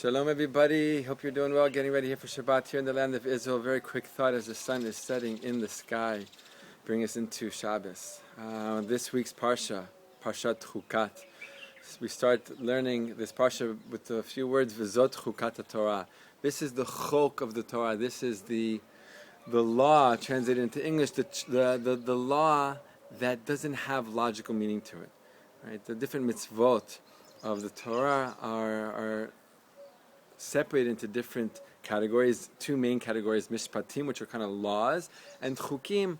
Shalom everybody, hope you're doing well, getting ready here for Shabbat here in the land of Israel. Very quick thought as the sun is setting in the sky, bring us into Shabbos. This week's Parshat Hukat. We start learning this Parsha with a few words, V'zot Hukat Torah. This is the chok of the Torah, this is the law, translated into English, the law that doesn't have logical meaning to it. Right? The different mitzvot of the Torah are separated into different categories, two main categories, mishpatim, which are kind of laws, and chukim,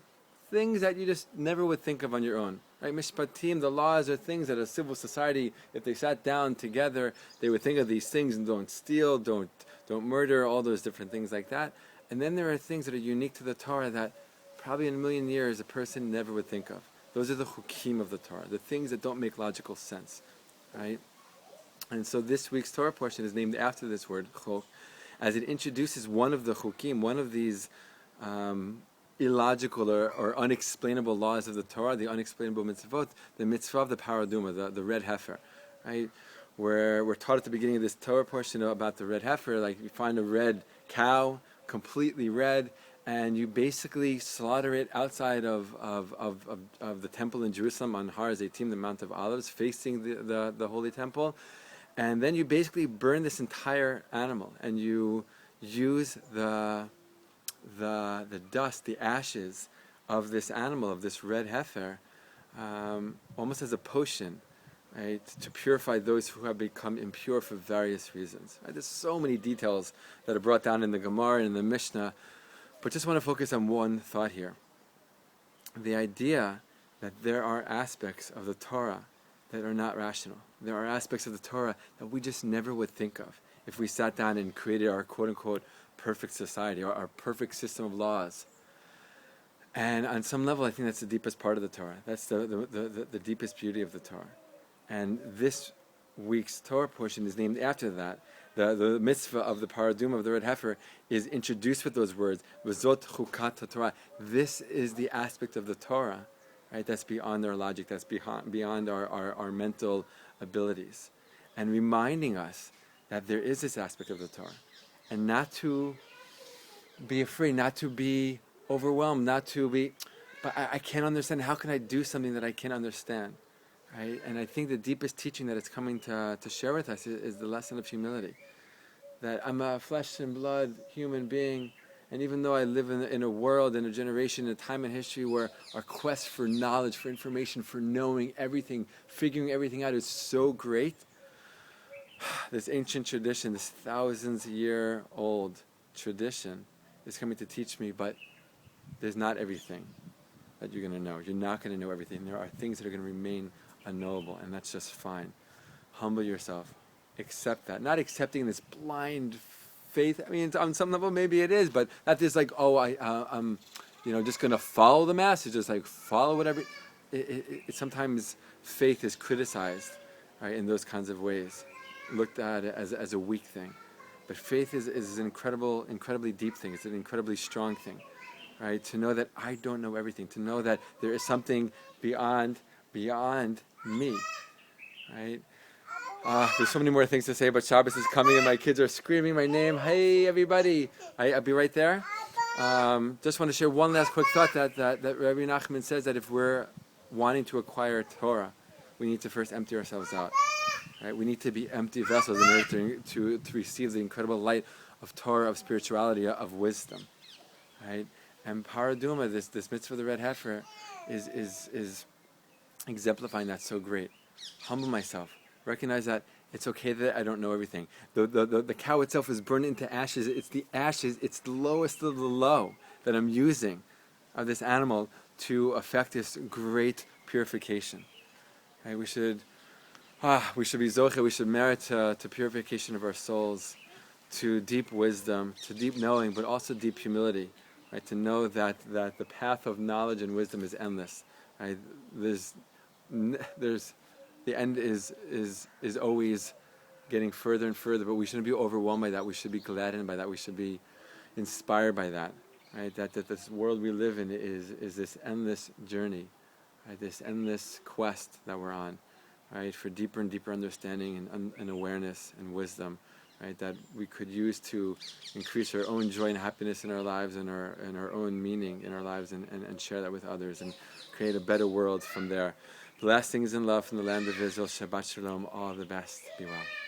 things that you just never would think of on your own. Right? Mishpatim, the laws are things that a civil society, if they sat down together, they would think of these things and don't steal, don't murder, all those different things like that. And then there are things that are unique to the Torah that probably in a million years a person never would think of. Those are the chukim of the Torah, the things that don't make logical sense. Right? And so this week's Torah portion is named after this word, chok, as it introduces one of the chukim, one of these illogical or unexplainable laws of the Torah, the unexplainable mitzvot, the mitzvah of the paraduma, the red heifer, right? Where we're taught at the beginning of this Torah portion about the red heifer, like you find a red cow, completely red, and you basically slaughter it outside of the temple in Jerusalem on Har Zeitim, the Mount of Olives, facing the holy temple. And then you basically burn this entire animal, and you use the dust, the ashes of this animal, of this red heifer, almost as a potion, right, to purify those who have become impure for various reasons. Right? There's so many details that are brought down in the Gemara and in the Mishnah, but just want to focus on one thought here. The idea that there are aspects of the Torah that are not rational. There are aspects of the Torah that we just never would think of if we sat down and created our quote-unquote perfect society, our perfect system of laws. And on some level, I think that's the deepest part of the Torah. That's the deepest beauty of the Torah. And this week's Torah portion is named after that. The mitzvah of the paraduma, of the red heifer, is introduced with those words, V'zot Hukat Torah. This is the aspect of the Torah, right? That's beyond our logic, that's beyond our mental abilities. And reminding us that there is this aspect of the Torah. And not to be afraid, not to be overwhelmed, not to be, but I can't understand, how can I do something that I can't understand? Right? And I think the deepest teaching that it's coming to share with us is the lesson of humility. That I'm a flesh and blood human being, and even though I live in a world, in a generation, in a time in history where our quest for knowledge, for information, for knowing everything, figuring everything out is so great, this ancient tradition, this thousands-year-old tradition is coming to teach me, but there's not everything that you're going to know. You're not going to know everything. There are things that are going to remain unknowable, and that's just fine. Humble yourself. Accept that. Not accepting this blind faith. I mean, on some level, maybe it is, but not just like, I'm just going to follow the masses, just like follow whatever. Sometimes faith is criticized, right, in those kinds of ways, looked at as a weak thing. But faith is an incredibly deep thing. It's an incredibly strong thing, right? To know that I don't know everything. To know that there is something beyond me, right? There's so many more things to say, but Shabbos is coming and my kids are screaming my name. Hey, everybody. I'll be right there. Just want to share one last quick thought that Rabbi Nachman says that if we're wanting to acquire Torah, we need to first empty ourselves out. Right? We need to be empty vessels in order to receive the incredible light of Torah, of spirituality, of wisdom. Right? And paraduma, this mitzvah of the red heifer, is exemplifying that so great. Humble myself. Recognize that it's okay that I don't know everything. The cow itself is burned into ashes. It's the ashes, it's the lowest of the low that I'm using of this animal to affect this great purification. Right? We should be zoche, we should merit to purification of our souls, to deep wisdom, to deep knowing, but also deep humility. Right? To know that the path of knowledge and wisdom is endless. Right? The end is always getting further and further, but we shouldn't be overwhelmed by that. We should be gladdened by that. We should be inspired by that. Right? That this world we live in is this endless journey, right? This endless quest that we're on, right? For deeper and deeper understanding and awareness and wisdom, right? That we could use to increase our own joy and happiness in our lives and our own meaning in our lives, and share that with others and create a better world from there. Blessings and love from the land of Israel. Shabbat Shalom. All the best. Be well.